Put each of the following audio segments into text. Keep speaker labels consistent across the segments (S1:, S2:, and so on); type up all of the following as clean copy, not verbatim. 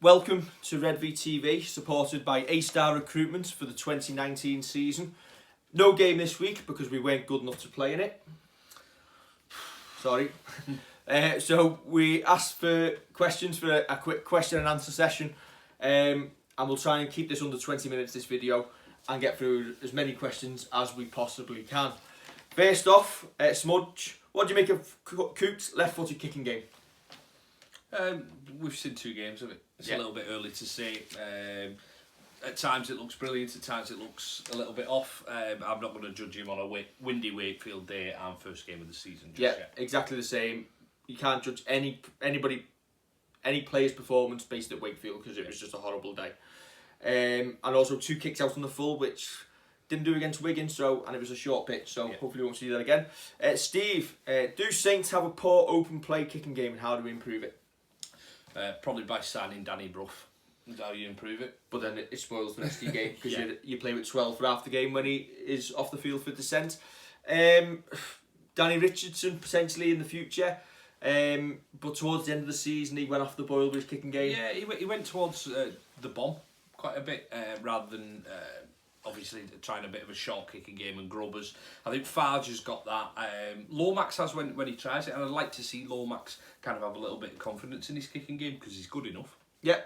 S1: Welcome to Redvee TV, supported by A-Star Recruitment for the 2019 season. No game this week because we weren't good enough to play in it. Sorry. So we asked for questions for a quick question and answer session, and we'll try and keep this under 20 minutes, this video, and get through as many questions as we possibly can. First off, Smudge, what do you make of Coop's left-footed kicking game?
S2: We've seen 2 games of it. It's a little bit early to say. At times it looks brilliant, at times it looks a little bit off. I'm not going to judge him on a windy Wakefield day and first game of the season just yet.
S1: Exactly the same. You can't judge any player's performance based at Wakefield because it was just a horrible day. And also 2 kicks out on the full, which didn't do against Wigan, and it was a short pitch, so hopefully we won't see that again. Steve, do Saints have a poor open play kicking game, and how do we improve it?
S2: Probably by signing Danny Brough. That's how you improve it.
S1: But then it spoils the rest of your game because you play with 12 for half the game when he is off the field for dissent. Danny Richardson potentially in the future, but towards the end of the season he went off the boil with his kicking game.
S2: Yeah, he went towards the bomb quite a bit rather than obviously trying a bit of a short kicking game and grubbers. I think Farge has got that. Lomax has when he tries it, and I'd like to see Lomax kind of have a little bit of confidence in his kicking game because he's good enough.
S1: Yeah.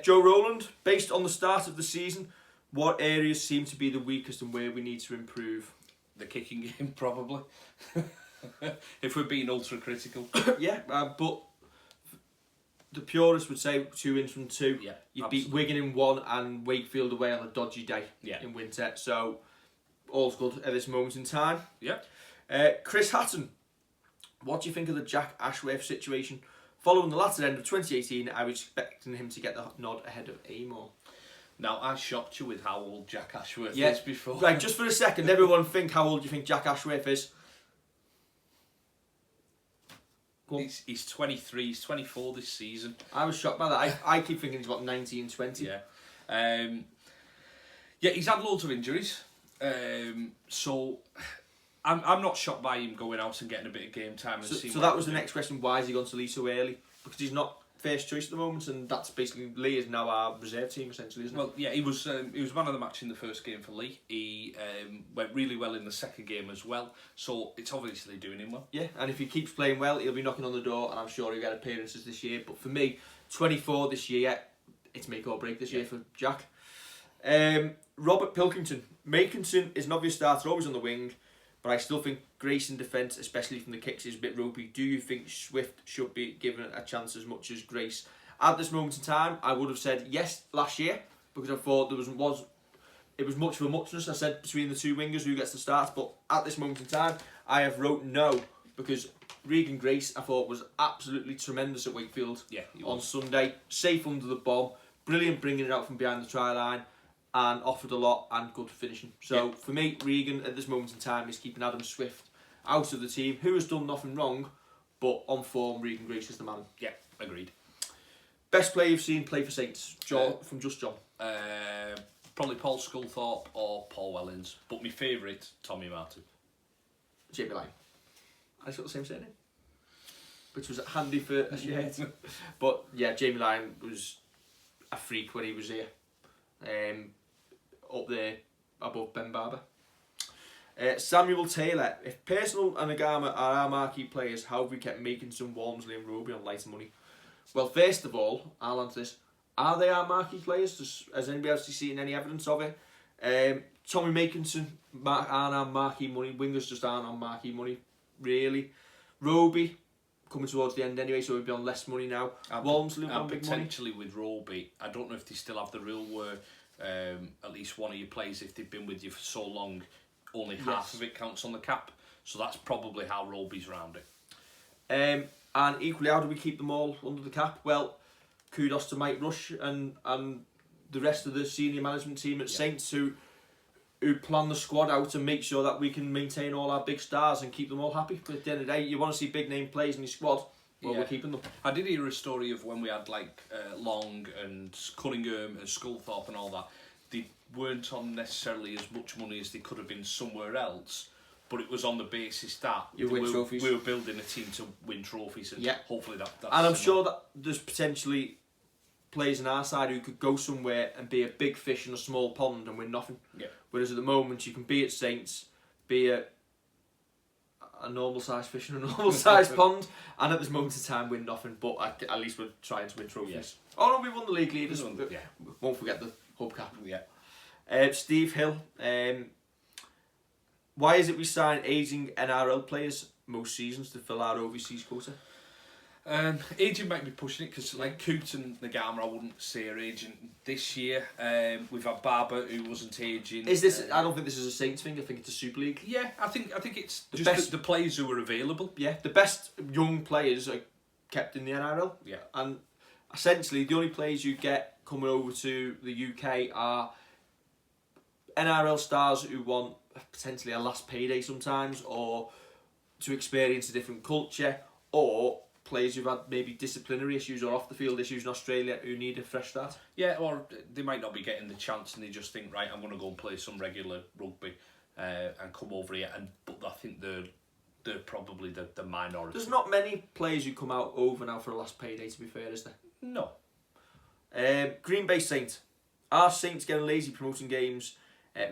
S1: Joe Rowland, based on the start of the season, what areas seem to be the weakest and where we need to improve?
S2: The kicking game, probably. If we're being ultra critical.
S1: But the purists would say 2 wins from 2.
S2: Yeah,
S1: you beat Wigan in 1 and Wakefield away on a dodgy day in winter. So all's good at this moment in time.
S2: Yeah.
S1: Chris Hatton, what do you think of the Jack Ashworth situation? Following the latter end of 2018, I was expecting him to get the nod ahead of Amor.
S2: Now, I shocked you with how old Jack Ashworth is before.
S1: Right, just for a second, everyone think how old you think Jack Ashworth is.
S2: He's 23, he's 24 this season.
S1: I was shocked by that. I keep thinking he's about 19, 20.
S2: Yeah. He's had loads of injuries. So I'm not shocked by him going out and getting a bit of game time.
S1: So that was the next question. Why has he gone to Lee so early? Because he's not first choice at the moment, and that's basically Lee is now our reserve team essentially, isn't it?
S2: Well, yeah, he was man of the match in the first game for Lee. He went really well in the second game as well. So it's obviously doing him well. Yeah,
S1: and if he keeps playing well, he'll be knocking on the door, and I'm sure he'll get appearances this year. But for me, 24 this year, it's make or break this year for Jack. Robert Pilkington, Makinson is an obvious starter, always on the wing. But I still think Grace in defence, especially from the kicks, is a bit ropey. Do you think Swift should be given a chance as much as Grace? At this moment in time, I would have said yes last year because I thought it was much of a muchness. I said between the 2 wingers who gets the start, but at this moment in time, I have wrote no because Regan Grace I thought was absolutely tremendous at Wakefield on Sunday. Safe under the bomb, brilliant bringing it out from behind the try line, and offered a lot and good finishing. So for me, Regan at this moment in time is keeping Adam Swift out of the team, who has done nothing wrong, but on form, Regan Grace is the man.
S2: Yeah, agreed.
S1: Best player you've seen play for Saints, John, from Just John?
S2: Probably Paul Sculthorpe or Paul Wellens, but my favourite, Tommy Martin.
S1: Jamie Lyon. I just got the same surname, which was handy for a shirt. But yeah, Jamie Lyon was a freak when he was here. Up there above Ben Barber. Samuel Taylor, if Personal and Agama are our marquee players, how have we kept Makinson, Walmsley and Roby on lighter money? Well, first of all, I'll answer this. Are they our marquee players? Has anybody else seen any evidence of it? Tommy Makinson aren't our marquee money. Wingers just aren't on marquee money, really. Roby, coming towards the end anyway, so we'll be on less money now. Walmsley on big money.
S2: Potentially with Roby, I don't know if they still have the rule where at least one of your players, if they've been with you for so long, only half of it counts on the cap. So that's probably how Roby's round it.
S1: And equally, how do we keep them all under the cap? Well, kudos to Mike Rush and the rest of the senior management team at Saints who plan the squad out and make sure that we can maintain all our big stars and keep them all happy. But at the end of the day, you want to see big name players in your squad. Well, we're keeping them.
S2: I did hear a story of when we had like Long and Cunningham and Sculthorpe and all that. They weren't on necessarily as much money as they could have been somewhere else, but it was on the basis that
S1: we
S2: were building a team to win trophies, and hopefully that.
S1: And I'm sure that there's potentially players in our side who could go somewhere and be a big fish in a small pond and win nothing.
S2: Yeah.
S1: Whereas at the moment, you can be at Saints, be a normal sized fish in a normal sized pond, and at this moment in time win nothing. But at least we're trying to win trophies.
S2: Yes.
S1: Oh no, we won the league leaders.
S2: Yeah.
S1: Won't forget the hubcap.
S2: Yeah.
S1: Steve Hill. Why is it we sign aging NRL players most seasons to fill our overseas quota?
S2: Agent might be pushing it because like Coote and Nagama, I wouldn't say are aging this year. We've had Barber who wasn't aging.
S1: Is this? I don't think this is a Saints thing. I think it's a Super League.
S2: Yeah, I think it's
S1: The
S2: just
S1: best-
S2: the players who are available.
S1: Yeah, the best young players are kept in the NRL.
S2: Yeah.
S1: And essentially, the only players you get coming over to the UK are NRL stars who want potentially a last payday sometimes, or to experience a different culture, or players who've had maybe disciplinary issues or off the field issues in Australia who need a fresh start.
S2: Yeah, or they might not be getting the chance and they just think, right, I'm going to go and play some regular rugby and come over here. But I think they're probably the minority.
S1: There's not many players who come out over now for a last payday, to be fair, is there?
S2: No.
S1: Green Bay Saints. Are Saints getting lazy promoting games?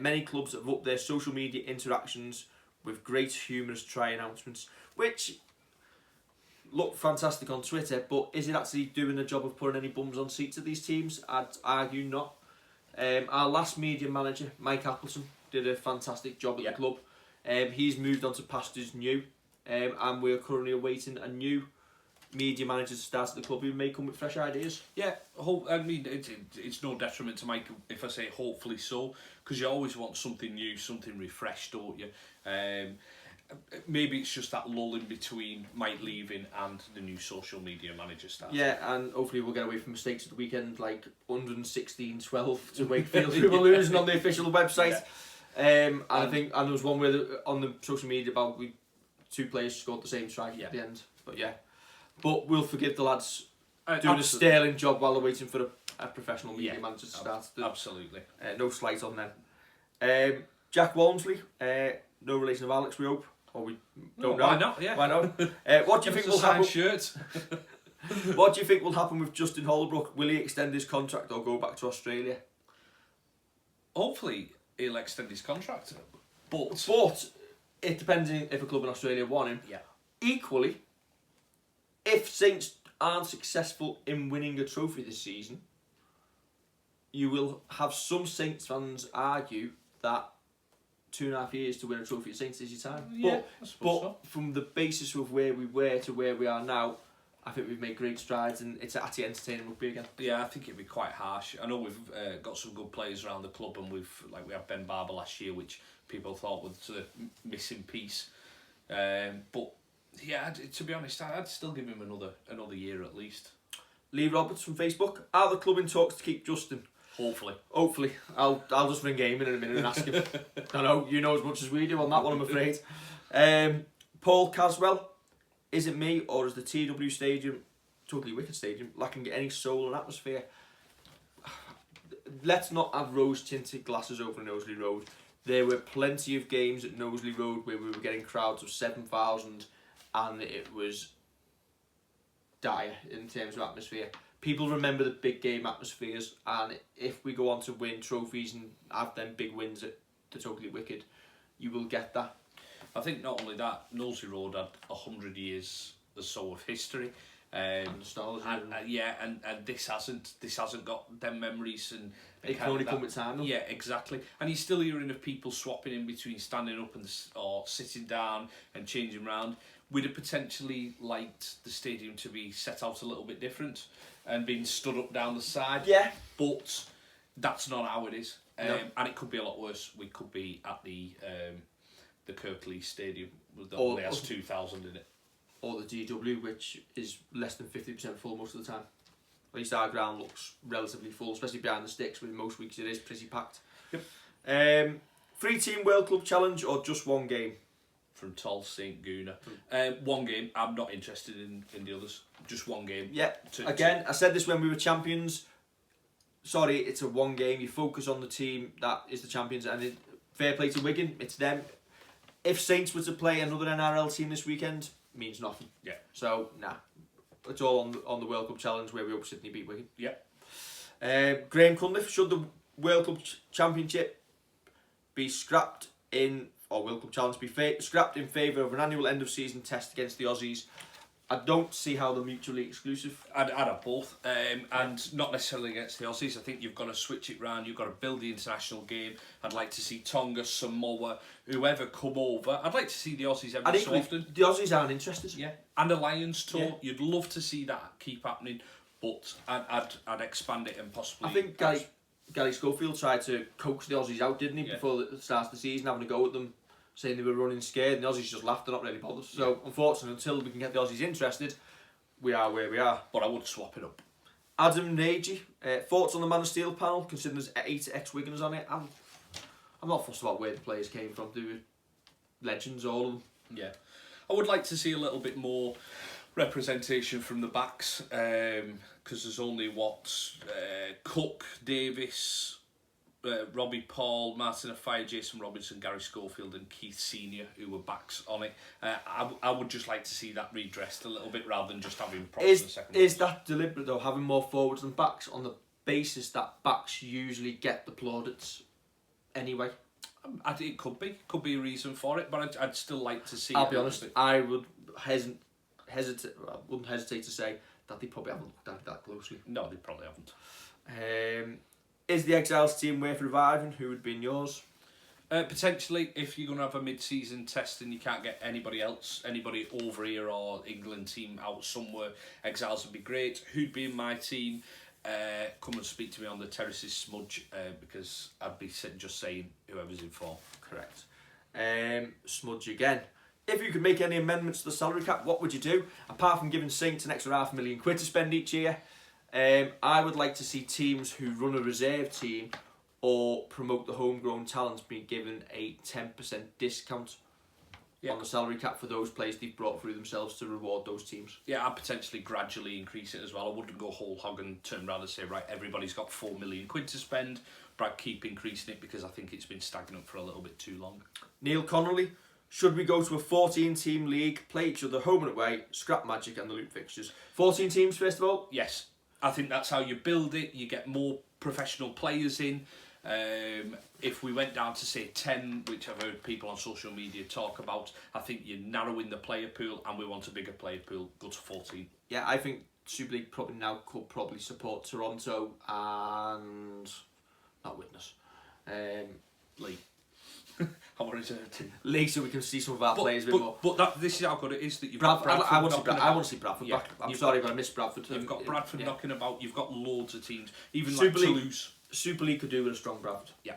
S1: Many clubs have upped their social media interactions with great humorous try announcements, which look fantastic on Twitter, but is it actually doing the job of putting any bums on seats at these teams? I'd argue not. Our last media manager, Mike Appleton, did a fantastic job at the club. He's moved on to pastures new, and we're currently awaiting a new media manager to start at the club who may come with fresh ideas.
S2: Yeah, I mean, it's no detriment to Mike if I say hopefully so, because you always want something new, something refreshed, don't you? Maybe it's just that lull in between Mike leaving and the new social media manager starting.
S1: Yeah, and hopefully we'll get away from mistakes at the weekend, like 116-12 to Wakefield, who were losing on the official website. And I think there was one where on the social media about two players scored the same strike at the end. But we'll forgive the lads doing a sterling job while they're waiting for a professional media manager to start.
S2: Absolutely.
S1: No slight on them. Jack Walmsley, no relation of Alex, we hope. Or we don't know.
S2: Why not? Yeah.
S1: Why not? What do you think will happen?
S2: Shirt.
S1: What do you think will happen with Justin Holbrook? Will he extend his contract or go back to Australia?
S2: Hopefully he'll extend his contract. But
S1: it depends if a club in Australia want him.
S2: Yeah.
S1: Equally, if Saints aren't successful in winning a trophy this season, you will have some Saints fans argue that 2.5 years to win a trophy at Saints is your time.
S2: Yeah,
S1: but from the basis of where we were to where we are now, I think we've made great strides and it's actually entertaining rugby again.
S2: Yeah, I think it'd be quite harsh. I know we've got some good players around the club, and we had Ben Barber last year, which people thought was the missing piece. But yeah, to be honest, I'd still give him another year at least.
S1: Lee Roberts from Facebook: are the club in talks to keep Justin? Hopefully. I'll just ring Eamon in a minute and ask him. I know, you know as much as we do on that one, I'm afraid. Paul Caswell: is it me or is the TW Stadium, Totally Wicked Stadium, lacking any soul and atmosphere? Let's not have rose-tinted glasses over Knowsley Road. There were plenty of games at Knowsley Road where we were getting crowds of 7,000 and it was dire in terms of atmosphere. People remember the big game atmospheres, and if we go on to win trophies and have them big wins at the Totally Wicked, you will get that.
S2: I think not only that, Knowsley Road had 100 years or so of history.
S1: Nostalgia.
S2: And this hasn't got them memories, and
S1: it can only come with time though.
S2: Yeah, exactly. And you're still hearing of people swapping in between standing up or sitting down and changing round. We'd have potentially liked the stadium to be set out a little bit different and being stood up down the side.
S1: Yeah.
S2: But that's not how it is.
S1: No.
S2: And it could be a lot worse. We could be at the Kirklees Stadium that only has 2,000 in it.
S1: Or the GW, which is less than 50% full most of the time. At least our ground looks relatively full, especially behind the sticks, with most weeks it is pretty packed.
S2: Yep.
S1: 3-team World Club Challenge or just one game?
S2: From Tol St. Guna. One game. I'm not interested in the others. Just one game.
S1: Yeah. Again, I said this when we were champions. Sorry, it's a one game. You focus on the team that is the champions, and fair play to Wigan. It's them. If Saints were to play another NRL team this weekend, means nothing.
S2: Yeah.
S1: So nah, it's all on the World Cup Challenge where we hope Sydney beat Wigan.
S2: Yeah.
S1: Graham Cunliffe, should the World Cup Championship be scrapped or World Cup Challenge be scrapped in favour of an annual end of season test against the Aussies? I don't see how they're mutually exclusive.
S2: I'd have both, and not necessarily against the Aussies. I think you've got to switch it round. You've got to build the international game. I'd like to see Tonga, Samoa, whoever come over. I'd like to see the Aussies every so often.
S1: The Aussies aren't interested.
S2: Yeah, and a Lions tour.
S1: Yeah.
S2: You'd love to see that keep happening, but I'd expand it and possibly.
S1: I think Gary Schofield tried to coax the Aussies out, didn't he, before the start of the season, having a go at them, saying they were running scared, and the Aussies just laughed. They're not really bothered. So, unfortunately, until we can get the Aussies interested, we are where we are.
S2: But I would swap it up.
S1: Adam Nagy, thoughts on the Man of Steel panel, considering there's 8 ex-Wiggins on it. I'm not fussed about where the players came from. They were legends, all of them.
S2: Yeah. I would like to see a little bit more representation from the backs, because there's only Cook, Davis, Robbie Paul, Martin Afire, Jason Robinson, Gary Schofield and Keith Senior who were backs on it. I would just like to see that redressed a little bit rather than just having props in the second.
S1: Is that deliberate though, having more forwards than backs on the basis that backs usually get the plaudits anyway?
S2: It could be a reason for it, but I'd still like to see.
S1: I'll be honest, I would wouldn't hesitate to say that they probably haven't looked at it that closely.
S2: No, they probably haven't.
S1: Is the Exiles team worth reviving? Who would be in yours?
S2: Potentially, if you're going to have a mid-season test and you can't get anybody over here or England team out somewhere, Exiles would be great. Who'd be in my team? Come and speak to me on the Terraces Smudge, because I'd be just saying whoever's in form.
S1: Correct. Smudge again. If you could make any amendments to the salary cap, what would you do? Apart from giving Saints an extra £500,000 to spend each year, I would like to see teams who run a reserve team or promote the homegrown talents being given a 10% discount on the salary cap for those players they've brought through themselves to reward those teams.
S2: Yeah, I'd potentially gradually increase it as well. I wouldn't go whole hog and turn around and say, right, everybody's got £4 million to spend, but I'd keep increasing it because I think it's been stagnant for a little bit too long.
S1: Neil Connolly, should we go to a 14-team league, play each other home and away, scrap Magic and the loot fixtures? 14 teams, first of all?
S2: Yes. I think that's how you build it. You get more professional players in. If we went down to say 10, which I've heard people on social media talk about, I think you're narrowing the player pool, and we want a bigger player pool. Go to 14.
S1: Yeah, I think Super League could probably support Toronto and not Witness, League.
S2: I want to team.
S1: League, so we can see some of our players a bit more.
S2: But this is how good it is that you've
S1: Bradford,
S2: got Bradford.
S1: I want to see Bradford back. I'm sorry, but I miss Bradford.
S2: You've got Bradford knocking about. You've got loads of teams, even
S1: Super
S2: like
S1: League,
S2: Toulouse.
S1: Super League could do with a strong Bradford.
S2: Yeah.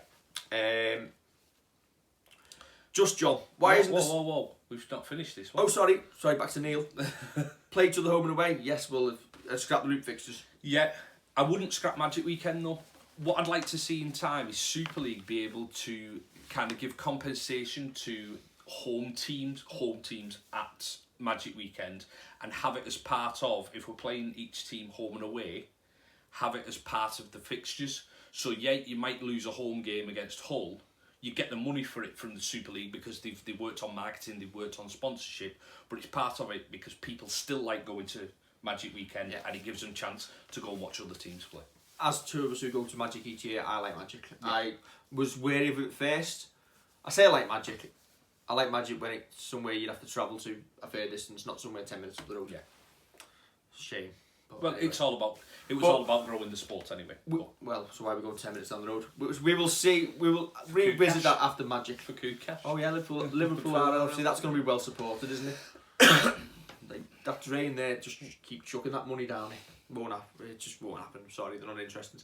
S1: Just John. Why isn't this...
S2: Whoa. We've not finished this one.
S1: Oh, sorry. Back to Neil. Play each other home and away. Yes, we'll scrap the loot fixtures.
S2: Yeah, I wouldn't scrap Magic Weekend though. What I'd like to see in time is Super League be able to kind of give compensation to home teams at Magic Weekend, and have it as part of, if we're playing each team home and away, have it as part of the fixtures. So yeah, you might lose a home game against Hull. You get the money for it from the Super League because they've worked on marketing, they've worked on sponsorship, but it's part of it because people still like going to Magic Weekend, and it gives them a chance to go and watch other teams play.
S1: As two of us who go to Magic each year, I like Magic. Yeah. I was wary of it first. I say I like Magic. I like Magic when it's somewhere you'd have to travel to a fair distance, not somewhere 10 minutes up the road.
S2: Yeah.
S1: Shame. But
S2: well,
S1: anyway.
S2: It was all about growing the sport anyway.
S1: Well, so why are we going 10 minutes down the road? We will see. We will revisit that after Magic.
S2: For coup cash.
S1: Oh yeah, Liverpool are obviously that's going to be well supported, isn't it? Like, that drain there, just keep chucking that money down. It just won't happen. I'm sorry, they're not interested.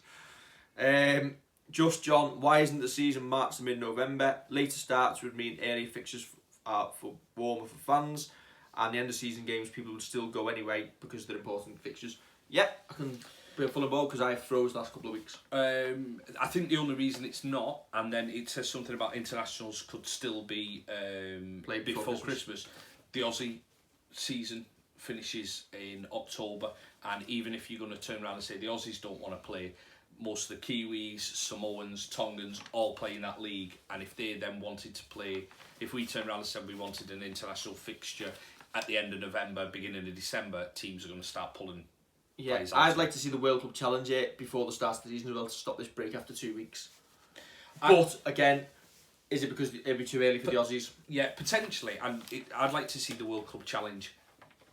S1: Just John, why isn't the season March to mid-November? Later starts would mean early fixtures are for warmer for fans, and the end of season games people would still go anyway because they're important fixtures. Yeah, I can be full of ball because I froze the last couple of weeks.
S2: I think the only reason it's not, and then it says something about internationals could still be
S1: played
S2: before Christmas. The Aussie season finishes in October, and even if you're going to turn around and say the Aussies don't want to play, most of the Kiwis, Samoans, Tongans all play in that league, and if they then wanted to play, if we turned around and said we wanted an international fixture at the end of November, beginning of December, teams are going to start pulling.
S1: Yeah, I'd like to see the World Cup Challenge it before the start of the season as well, to stop this break after 2 weeks. But again, is it because it'd be too early for the Aussies?
S2: Yeah, potentially. And I'd like to see the World Cup Challenge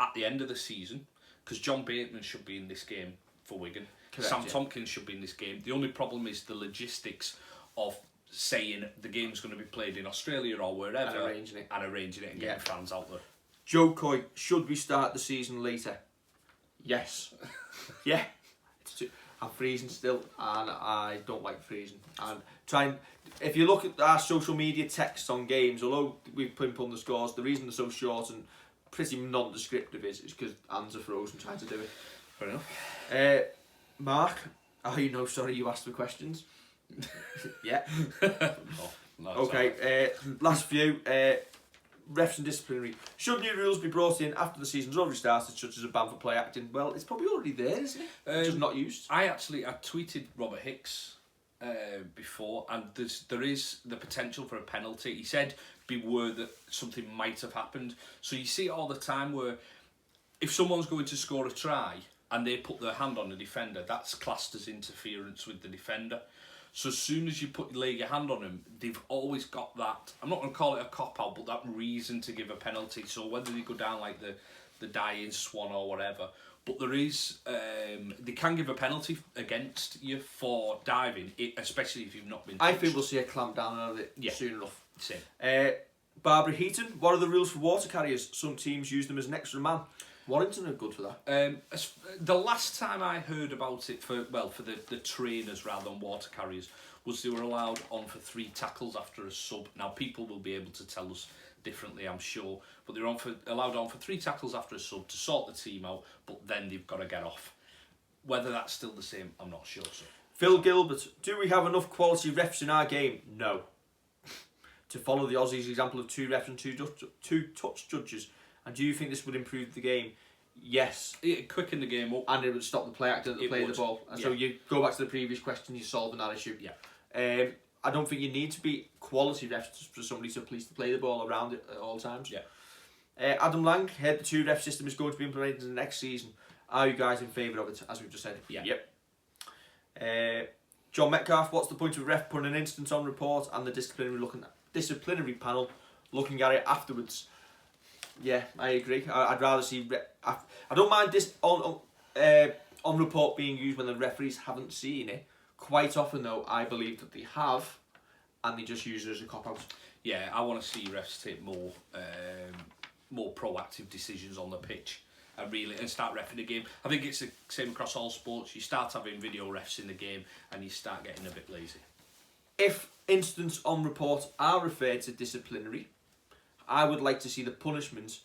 S2: at the end of the season, because John Bateman should be in this game for Wigan.
S1: Correct,
S2: Sam Tompkins should be in this game. The only problem is the logistics of saying the game's going to be played in Australia or wherever,
S1: and arranging it
S2: and getting fans out there.
S1: Joe Coy, should we start the season later? Yes. Yeah. I'm freezing still, and I don't like freezing. And if you look at our social media texts on games, although we've put on the scores, the reason they're so short and pretty non-descriptive is because hands are frozen trying to do it.
S2: Fair enough.
S1: Mark, sorry, you asked the questions. Yeah.
S2: No,
S1: okay, last few. Refs and disciplinary. Should new rules be brought in after the season's already started, such as a ban for play acting? Well, it's probably already there, isn't it? Just not used.
S2: I tweeted Robert Hicks before, and there is the potential for a penalty. He said, beware that something might have happened. So you see it all the time where if someone's going to score a try and they put their hand on the defender, that's classed as interference with the defender. So as soon as you lay your hand on them, they've always got that, I'm not going to call it a cop-out, but that reason to give a penalty. So whether they go down like the dying swan or whatever, but there is, they can give a penalty against you for diving, especially if you've not been touched.
S1: I think we'll see a clamp down on it soon enough.
S2: Same.
S1: Barbara Heaton, what are the rules for water carriers? Some teams use them as an extra man. Warrington are good for that.
S2: The last time I heard about it for the trainers rather than water carriers was they were allowed on for 3 tackles after a sub. Now people will be able to tell us differently, I'm sure, but they're allowed on for 3 tackles after a sub to sort the team out, but then they've got to get off. Whether that's still the same, I'm not sure. So.
S1: Phil Gilbert, do we have enough quality refs in our game? No. To follow the Aussies' example of 2 refs and 2 touch judges. And do you think this would improve the game? Yes.
S2: It quicken the game up.
S1: And it would stop the play actor that play the ball. And so you go back to the previous question, you're solving that issue.
S2: Yeah.
S1: I don't think you need to be quality refs for somebody to police to play the ball around it at all times.
S2: Yeah.
S1: Adam Lang, heard the 2 ref system is going to be implemented in the next season. Are you guys in favour of it, as we've just said?
S2: Yeah.
S1: Yep. John Metcalf, what's the point of ref putting an instance on report and the disciplinary panel looking at it afterwards? Yeah, I agree. I'd rather see... I don't mind this on report being used when the referees haven't seen it. Quite often, though, I believe that they have, and they just use it as a cop-out.
S2: Yeah, I want to see refs take more proactive decisions on the pitch and start reffing the game. I think it's the same across all sports. You start having video refs in the game, and you start getting a bit lazy.
S1: If incidents on report are referred to disciplinary, I would like to see the punishments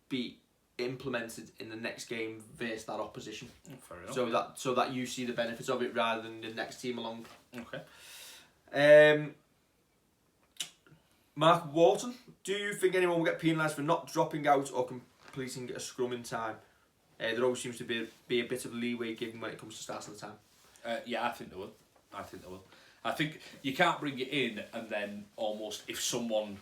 S1: be implemented in the next game versus that opposition.
S2: Fair enough.
S1: So that you see the benefits of it rather than the next team along.
S2: Okay.
S1: Mark Walton, do you think anyone will get penalised for not dropping out or completing a scrum in time? There always seems to be a bit of leeway given when it comes to starting the time.
S2: Yeah, I think they will. I think you can't bring it in and then almost, if someone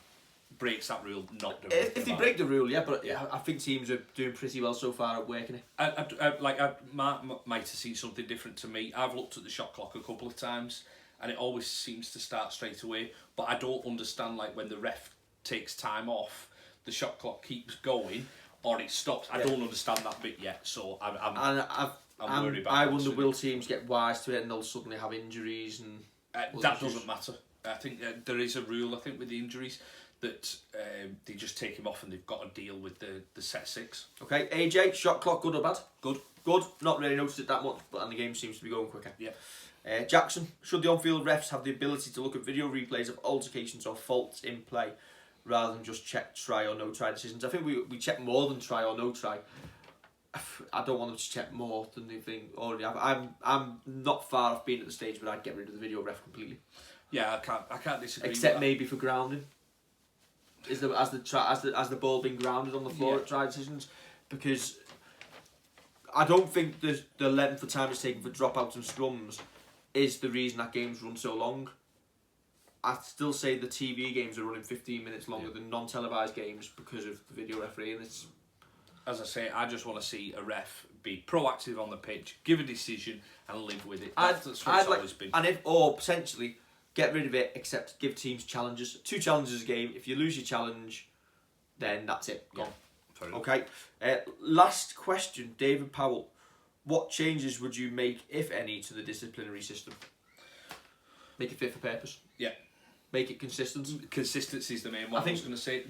S2: breaks that rule, not do it.
S1: If they break the rule, yeah, but I think teams are doing pretty well so far at working it.
S2: I might have seen something different to me. I've looked at the shot clock a couple of times and it always seems to start straight away, but I don't understand like when the ref takes time off, the shot clock keeps going or it stops. I don't understand that bit yet, so I'm worried about
S1: I wonder will teams get wise to it and they'll suddenly have injuries and...
S2: that doesn't matter. I think there is a rule, I think, with the injuries that they just take him off and they've got to deal with the set 6.
S1: Okay, AJ, shot clock, good or bad?
S2: Good.
S1: Not really noticed it that much, but the game seems to be going quicker.
S2: Yeah.
S1: Jackson, should the on-field refs have the ability to look at video replays of altercations or faults in play rather than just check try or no try decisions? I think we check more than try or no try. I don't want them to check more than they think already have. I'm not far off being at the stage where I'd get rid of the video ref completely.
S2: Yeah, I can't disagree.
S1: Except
S2: with
S1: maybe for grounding. Has the ball been grounded on the floor at try decisions? Because I don't think the length of time it's taken for dropouts and scrums is the reason that games run so long. I still say the TV games are running 15 minutes longer than non-televised games because of the video refereeing. It's,
S2: as I say, I just want to see a ref be proactive on the pitch, give a decision, and live with it. That's what it's always been.
S1: And if, or potentially get rid of it, except give teams challenges. 2 challenges a game. If you lose your challenge, then that's it. Gone. Okay. Last question, David Powell. What changes would you make, if any, to the disciplinary system? Make it fit for purpose.
S2: Yeah.
S1: Make it consistent.
S2: Consistency is the main one. I was going to say.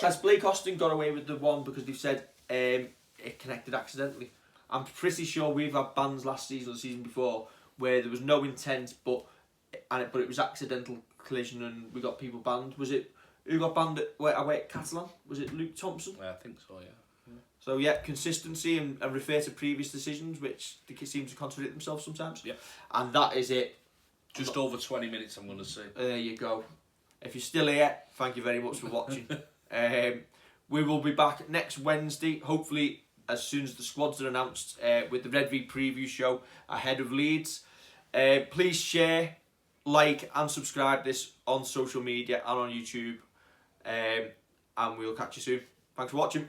S1: Has Blake Austin got away with the one because they've said it connected accidentally? I'm pretty sure we've had bans last season or the season before where there was no intent, but it was accidental collision and we got people banned. Was it who got banned away at Catalan? Was it Luke Thompson?
S2: Yeah, I think so. Yeah.
S1: So yeah, consistency and refer to previous decisions, which they seem to contradict themselves sometimes.
S2: Yeah.
S1: And that is it.
S2: Just over 20 minutes, I'm going to say.
S1: There you go. If you're still here, thank you very much for watching. We will be back next Wednesday, hopefully as soon as the squads are announced, with the Redvee preview show ahead of Leeds. Please share, like and subscribe this on social media and on YouTube. And we'll catch you soon. Thanks for watching.